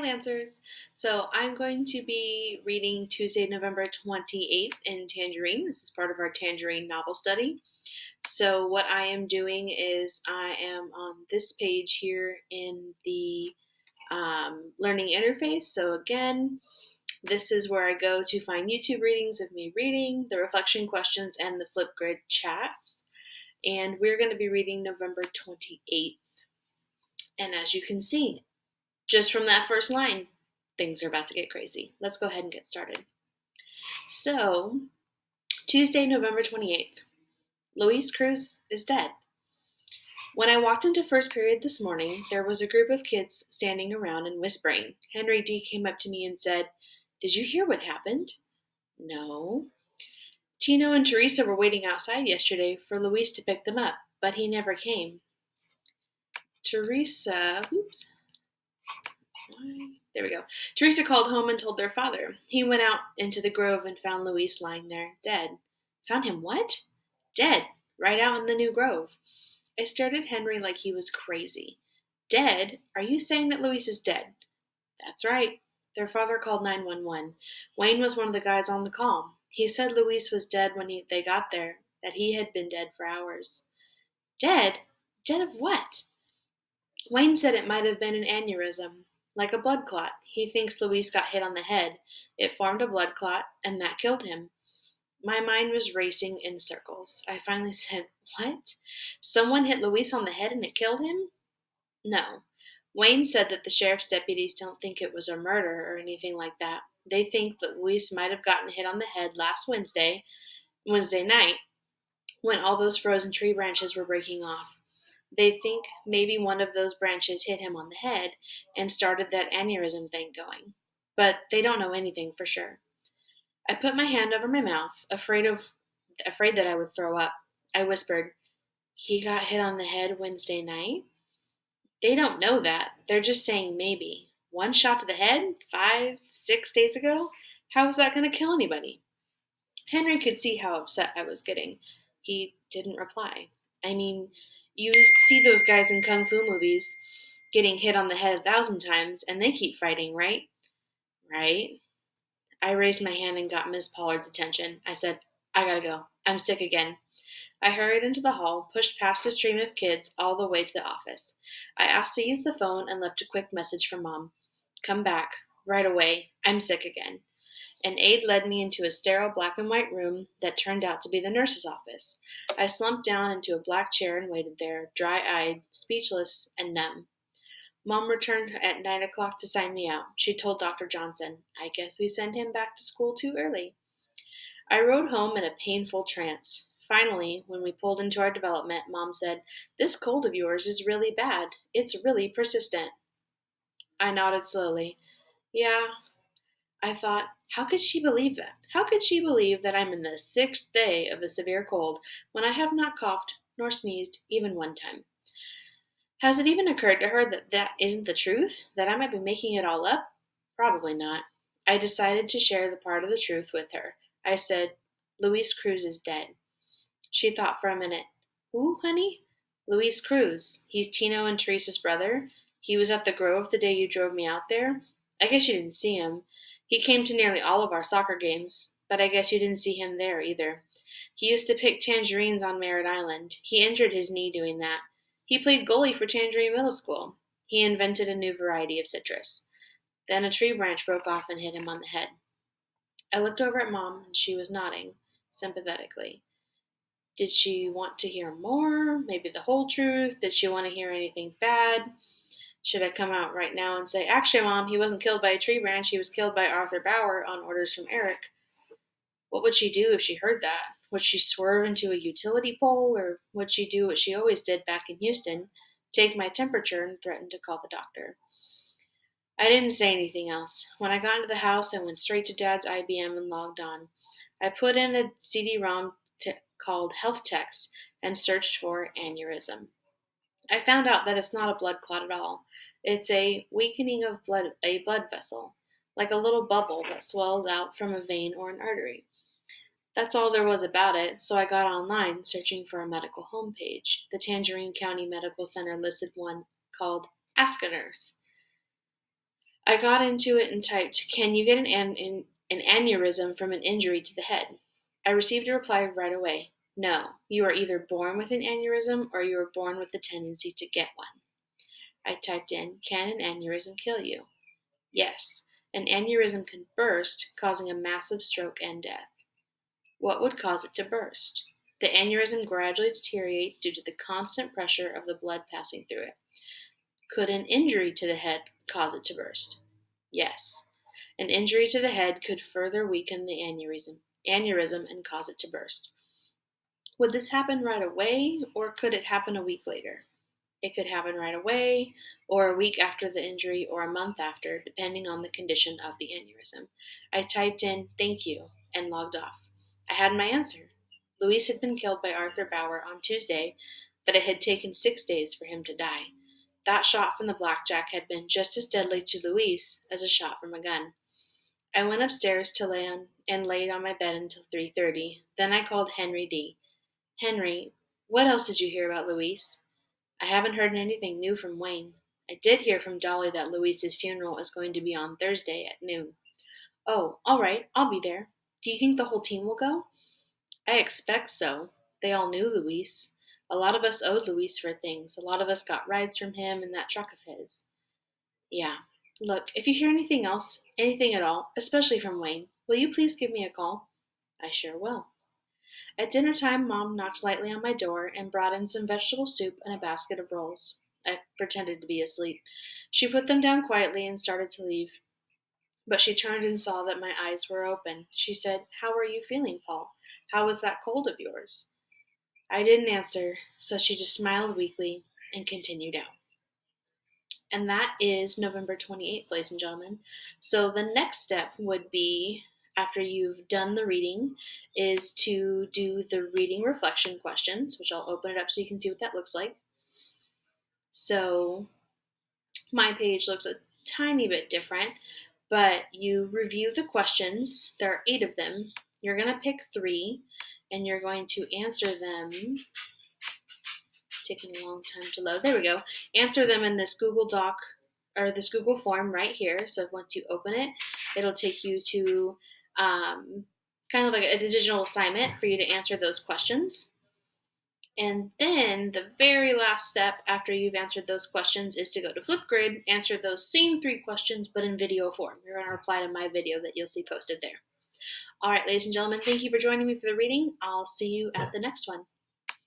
Lancers. So I'm going to be reading Tuesday, November 28th in Tangerine. This is part of our Tangerine novel study. So what I am doing is I am on this page here in the learning interface. So again, this is where I go to find YouTube readings of me reading, the reflection questions, and the Flipgrid chats. And we're going to be reading November 28th. And as you can see, just from that first line, things are about to get crazy. Let's go ahead and get started. So, Tuesday, November 28th. Luis Cruz is dead. When I walked into first period this morning, there was a group of kids standing around and whispering. Henry D. came up to me and said, "Did you hear what happened?" "No." "Tino and Teresa were waiting outside yesterday for Luis to pick them up, but he never came." Teresa called home and told their father. He went out into the grove and found Luis lying there, dead. Found him what? Dead, right out in the new grove. I stared at Henry like he was crazy. Dead? Are you saying that Luis is dead? That's right. Their father called 911. Wayne was one of the guys on the call. He said Luis was dead when they got there, that he had been dead for hours. Dead? Dead of what? Wayne said it might have been an aneurysm, like a blood clot. He thinks Luis got hit on the head. It formed a blood clot, and that killed him. My mind was racing in circles. I finally said, "What? Someone hit Luis on the head and it killed him?" No. Wayne said that the sheriff's deputies don't think it was a murder or anything like that. They think that Luis might have gotten hit on the head last Wednesday night, when all those frozen tree branches were breaking off. They think maybe one of those branches hit him on the head and started that aneurysm thing going. But they don't know anything for sure. I put my hand over my mouth, afraid that I would throw up. I whispered, "He got hit on the head Wednesday night?" They don't know that. They're just saying maybe. One shot to the head 5, 6 days ago? How was that going to kill anybody? Henry could see how upset I was getting. He didn't reply. I mean, you see those guys in kung fu movies getting hit on the head 1,000 times, and they keep fighting, right? Right. I raised my hand and got Miss Pollard's attention. I said, "I gotta go. I'm sick again." I hurried into the hall, pushed past a stream of kids all the way to the office. I asked to use the phone and left a quick message for Mom. "Come back. Right away. I'm sick again." An aide led me into a sterile black and white room that turned out to be the nurse's office. I slumped down into a black chair and waited there, dry-eyed, speechless, and numb. Mom returned at 9 o'clock to sign me out. She told Dr. Johnson, "I guess we send him back to school too early." I rode home in a painful trance. Finally, when we pulled into our development, Mom said, "This cold of yours is really bad. It's really persistent." I nodded slowly. Yeah, I thought, how could she believe that? How could she believe that I'm in the 6th day of a severe cold when I have not coughed nor sneezed even one time? Has it even occurred to her that that isn't the truth? That I might be making it all up? Probably not. I decided to share the part of the truth with her. I said, "Luis Cruz is dead." She thought for a minute. "Who, honey?" "Luis Cruz. He's Tino and Teresa's brother. He was at the Grove the day you drove me out there. I guess you didn't see him. He came to nearly all of our soccer games, but I guess you didn't see him there either. He used to pick tangerines on Merritt Island. He injured his knee doing that. He played goalie for Tangerine Middle School. He invented a new variety of citrus. Then a tree branch broke off and hit him on the head." I looked over at Mom, and she was nodding, sympathetically. Did she want to hear more? Maybe the whole truth? Did she want to hear anything bad? Should I come out right now and say, "Actually, Mom, he wasn't killed by a tree branch. He was killed by Arthur Bauer on orders from Eric"? What would she do if she heard that? Would she swerve into a utility pole, or would she do what she always did back in Houston, take my temperature and threaten to call the doctor? I didn't say anything else. When I got into the house, I went straight to Dad's IBM and logged on. I put in a CD-ROM called Health Text and searched for aneurysm. I found out that it's not a blood clot at all. It's a weakening of a blood vessel, like a little bubble that swells out from a vein or an artery. That's all there was about it, so I got online searching for a medical homepage. The Tangerine County Medical Center listed one called Ask a Nurse. I got into it and typed, "Can you get an aneurysm from an injury to the head?" I received a reply right away. "No, you are either born with an aneurysm or you are born with the tendency to get one." I typed in, "Can an aneurysm kill you?" Yes, an aneurysm can burst, causing a massive stroke and death. What would cause it to burst? The aneurysm gradually deteriorates due to the constant pressure of the blood passing through it. Could an injury to the head cause it to burst? Yes. An injury to the head could further weaken the aneurysm and cause it to burst. Would this happen right away, or could it happen a week later? It could happen right away, or a week after the injury, or a month after, depending on the condition of the aneurysm. I typed in, "Thank you," and logged off. I had my answer. Luis had been killed by Arthur Bauer on Tuesday, but it had taken 6 days for him to die. That shot from the blackjack had been just as deadly to Luis as a shot from a gun. I went upstairs to lay on and laid on my bed until 3:30. Then I called Henry D. "Henry, what else did you hear about Luis?" "I haven't heard anything new from Wayne. I did hear from Dolly that Luis's funeral is going to be on Thursday at noon." "Oh, all right, I'll be there. Do you think the whole team will go?" "I expect so. They all knew Luis. A lot of us owed Luis for things. A lot of us got rides from him in that truck of his." "Yeah. Look, if you hear anything else, anything at all, especially from Wayne, will you please give me a call?" "I sure will." At dinner time, Mom knocked lightly on my door and brought in some vegetable soup and a basket of rolls. I pretended to be asleep. She put them down quietly and started to leave, but she turned and saw that my eyes were open. She said, "How are you feeling, Paul? How was that cold of yours?" I didn't answer, so she just smiled weakly and continued out. And that is November 28th, ladies and gentlemen. So the next step would be, after you've done the reading, is to do the reading reflection questions, which I'll open it up so you can see what that looks like. So my page looks a tiny bit different, but you review the questions. There are 8 of them. You're going to pick 3, and you're going to answer them. Taking a long time to load. There we go. Answer them in this Google Doc or this Google form right here. So once you open it, it'll take you to kind of like a digital assignment for you to answer those questions. And then the very last step after you've answered those questions is to go to Flipgrid, answer those same 3 questions, but in video form. You're going to reply to my video that you'll see posted there. All right, ladies and gentlemen, thank you for joining me for the reading. I'll see you at the next one.